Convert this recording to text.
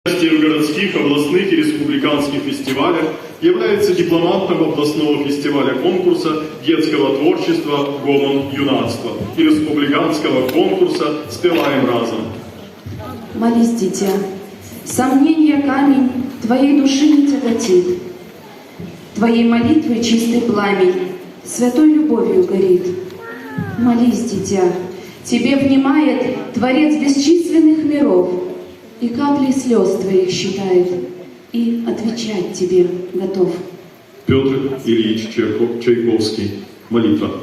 В городских, областных и республиканских фестивалях является дипломантом областного фестиваля конкурса детского творчества «Гомон юнацтва» и республиканского конкурса «Спеваем разом». Молись, дитя, сомнения камень твоей души не тяготит. Твоей молитвы чистый пламень святой любовью горит. Молись, дитя, тебе внимает Творец бесчисленных миров, и капли слез твоих считает, и отвечать тебе готов. Петр Ильич Чайковский. Молитва.